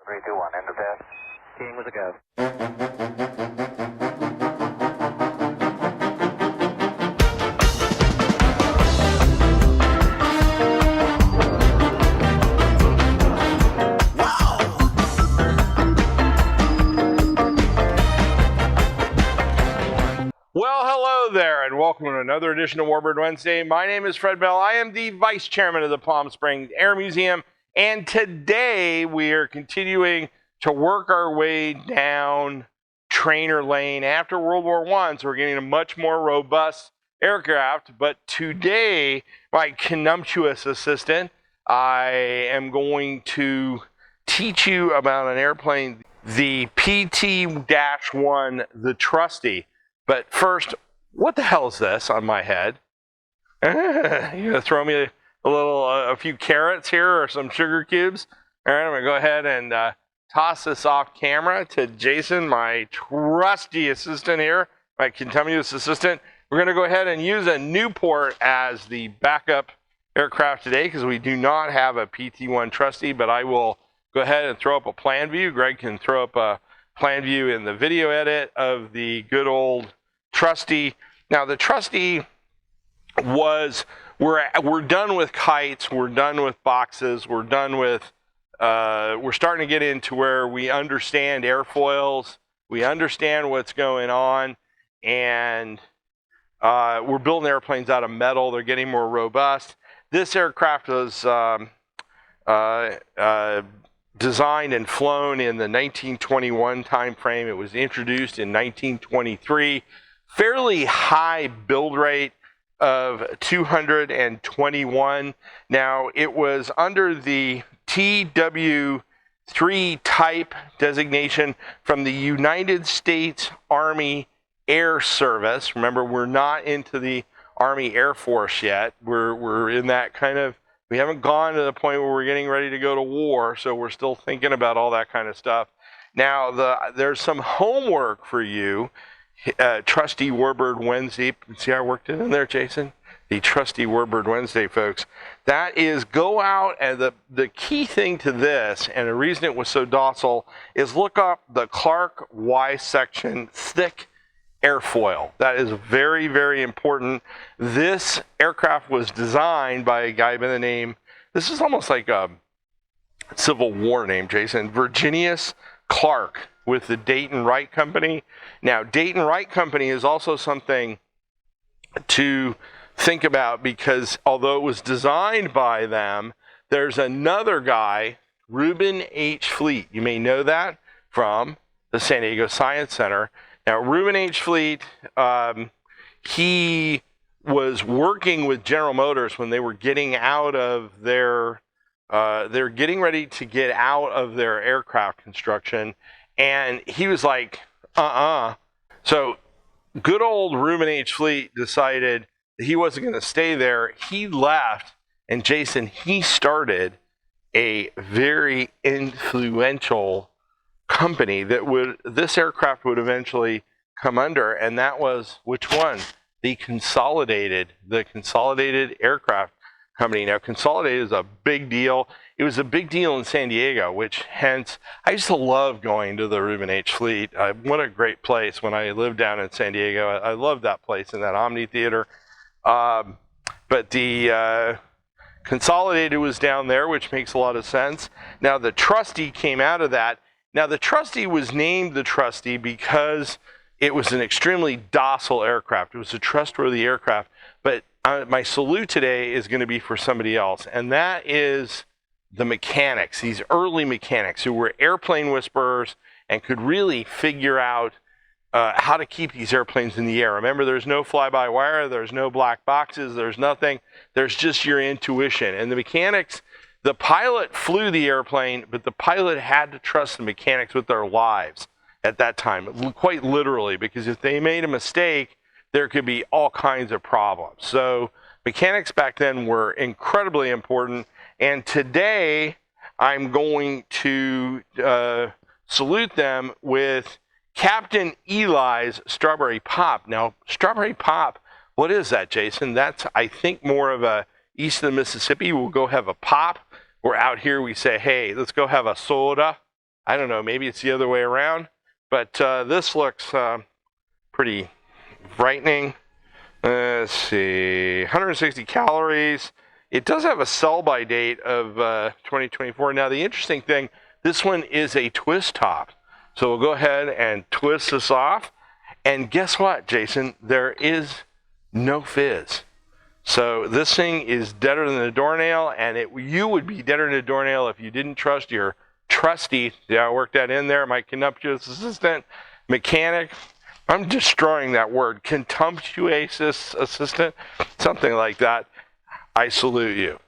3, 2, 1, end of test. King with a go. Well, hello there, and welcome to another edition of Warbird Wednesday. My name is Fred Bell. I am the Vice Chairman of the Palm Springs Air Museum, and today we are continuing to work our way down trainer lane after World War I, so we're getting a much more robust aircraft. But today, my consumptuous assistant, I am going to teach you about an airplane, the PT-1, the Trusty. But first, what the hell is this on my head? You gonna throw me a few carrots here or some sugar cubes? All right, I'm gonna go ahead and toss this off camera to Jason, my trusty assistant here, my consumptuous assistant. We're gonna go ahead and use a Newport as the backup aircraft today because we do not have a PT-1 Trusty, but I will go ahead and throw up a plan view. Greg can throw up a plan view in the video edit of the good old Trusty. Now the Trusty was, we're done with kites, we're done with boxes, we're done with, we're starting to get into where we understand airfoils, we understand what's going on, and we're building airplanes out of metal. They're getting more robust. This aircraft was designed and flown in the 1921 time frame. It was introduced in 1923. Fairly high build rate of 221. Now, it was under the TW3 type designation from the United States Army Air Service. Remember, we're not into the Army Air Force yet. We're in that kind of, we haven't gone to the point where we're getting ready to go to war, so we're still thinking about all that kind of stuff. Now, there's some homework for you. Trusty Warbird Wednesday. See how I worked it in there, Jason? The Trusty Warbird Wednesday, folks. That is, go out, and the key thing to this, and the reason it was so docile, is look up the Clark Y-section thick airfoil. That is very, very important. This aircraft was designed by a guy by the name, this is almost like a Civil War name, Jason, Virginius Clark with the Dayton Wright Company. Now, Dayton Wright Company is also something to think about because although it was designed by them, there's another guy, Reuben H. Fleet. You may know that from the San Diego Science Center. Now, Reuben H. Fleet, he was working with General Motors when they were getting out of their, they're getting ready to get out of their aircraft construction, and he was like, So, good old Reuben H. Fleet decided that he wasn't going to stay there. He left, and Jason, he started a very influential company that this aircraft would eventually come under, and that was which one? The Consolidated Aircraft Company. Now, Consolidated is a big deal. It was a big deal in San Diego, which hence I used to love going to the Reuben H. Fleet. What a great place when I lived down in San Diego. I loved that place in that Omni Theater. But the Consolidated was down there, which makes a lot of sense. Now, the Trusty came out of that. Now, the Trusty was named the Trusty because it was an extremely docile aircraft. It was a trustworthy aircraft. But my salute today is going to be for somebody else, and that is the mechanics, these early mechanics who were airplane whisperers and could really figure out how to keep these airplanes in the air. Remember, there's no fly-by-wire, there's no black boxes, there's nothing. There's just your intuition. And the mechanics, the pilot flew the airplane, but the pilot had to trust the mechanics with their lives at that time, quite literally, because if they made a mistake, there could be all kinds of problems. So mechanics back then were incredibly important, and today I'm going to salute them with Captain Eli's Strawberry Pop. Now, Strawberry Pop, what is that, Jason? That's, I think, more of a east of the Mississippi. We'll go have a pop. We're out here, we say, hey, let's go have a soda. I don't know, maybe it's the other way around, but this looks pretty frightening. Let's see, 160 calories. It does have a sell-by date of 2024. Now, the interesting thing, this one is a twist top. So we'll go ahead and twist this off. And guess what, Jason? There is no fizz. So this thing is deader than a doornail, and you would be deader than a doornail if you didn't trust your Trusty. Yeah, I worked that in there. My contemptuous assistant mechanic. I'm destroying that word. Contemptuous assistant, something like that. I salute you.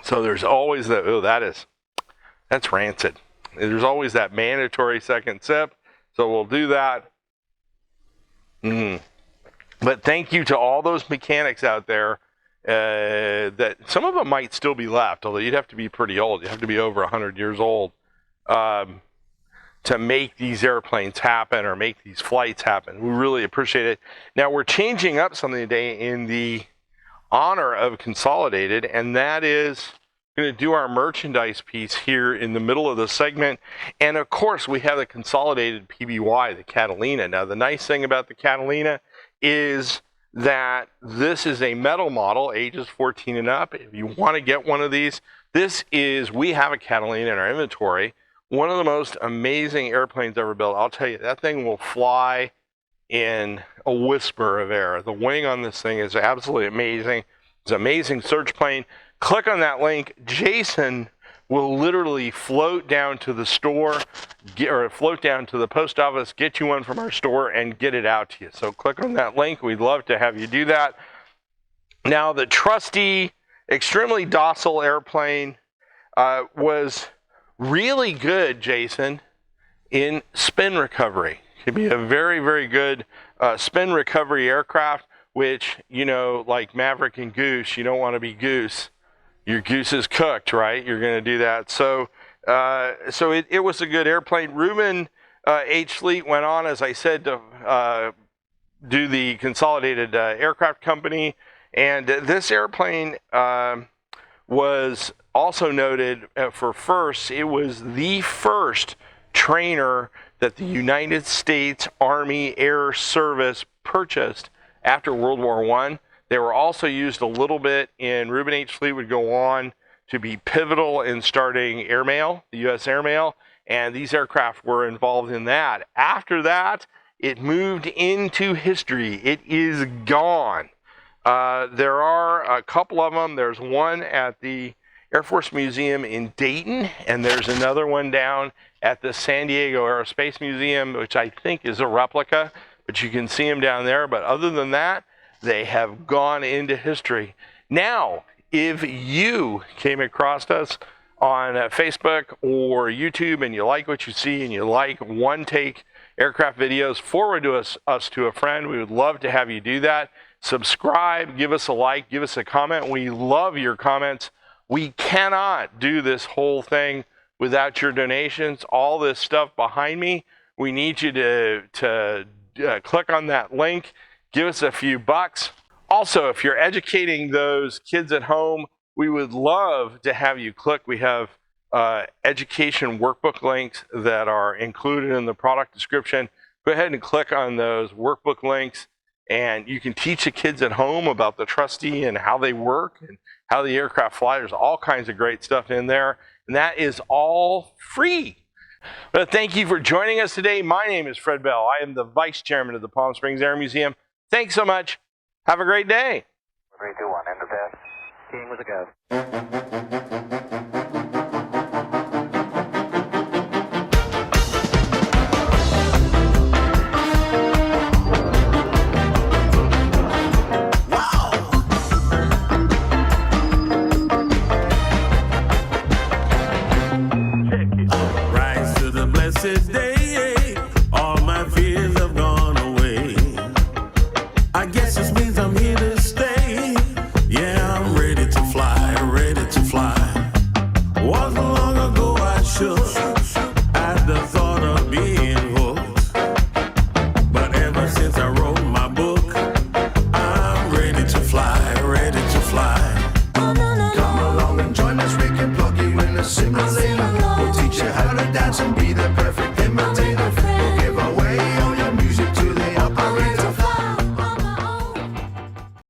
So there's always that. Oh, that's rancid. There's always that mandatory second sip. So we'll do that. But thank you to all those mechanics out there. That some of them might still be left, although you'd have to be pretty old. You have to be over 100 years old to make these airplanes happen or make these flights happen. We really appreciate it. Now, we're changing up something today in the honor of Consolidated, and that is going to do our merchandise piece here in the middle of the segment. And of course, we have the Consolidated PBY, the Catalina. Now, the nice thing about the Catalina is that this is a metal model, ages 14 and up. If you want to get one of these, we have a Catalina in our inventory. One of the most amazing airplanes ever built. I'll tell you, that thing will fly in a whisper of air. The wing on this thing is absolutely amazing. It's an amazing search plane. Click on that link. Jason will literally float down to the store, or float down to the post office, get you one from our store, and get it out to you. So click on that link. We'd love to have you do that. Now, the Trusty, extremely docile airplane was really good, Jason, in spin recovery. It could be a very, very good spin recovery aircraft, which, you know, like Maverick and Goose, you don't want to be Goose. Your goose is cooked, right? You're going to do that. So it was a good airplane. Ruben H. Fleet went on, as I said, to do the Consolidated Aircraft Company. And this airplane was also noted for first. It was the first trainer that the United States Army Air Service purchased after World War I. They were also used a little bit in Ruben H. Fleet would go on to be pivotal in starting airmail, the U.S. airmail, and these aircraft were involved in that. After that, it moved into history. It is gone. There are a couple of them. There's one at the Air Force Museum in Dayton, and there's another one down at the San Diego Aerospace Museum, which I think is a replica, but you can see them down there. But other than that, they have gone into history. Now, if you came across us on Facebook or YouTube and you like what you see and you like one-take aircraft videos, forward to us to a friend. We would love to have you do that. Subscribe, give us a like, give us a comment. We love your comments. We cannot do this whole thing without your donations. All this stuff behind me, we need you to click on that link. Give us a few bucks. Also, if you're educating those kids at home, we would love to have you click. We have education workbook links that are included in the product description. Go ahead and click on those workbook links, and you can teach the kids at home about the Trusty and how they work and how the aircraft fly. There's all kinds of great stuff in there, and that is all free. But thank you for joining us today. My name is Fred Bell. I am the Vice Chairman of the Palm Springs Air Museum. Thanks so much. Have a great day. 3, 2, 1, end of test. King with a go. Rise to the blessed day, all my fears have gone away. I guess this means I'm here to stay. Yeah, I'm ready to fly, ready to fly. got some people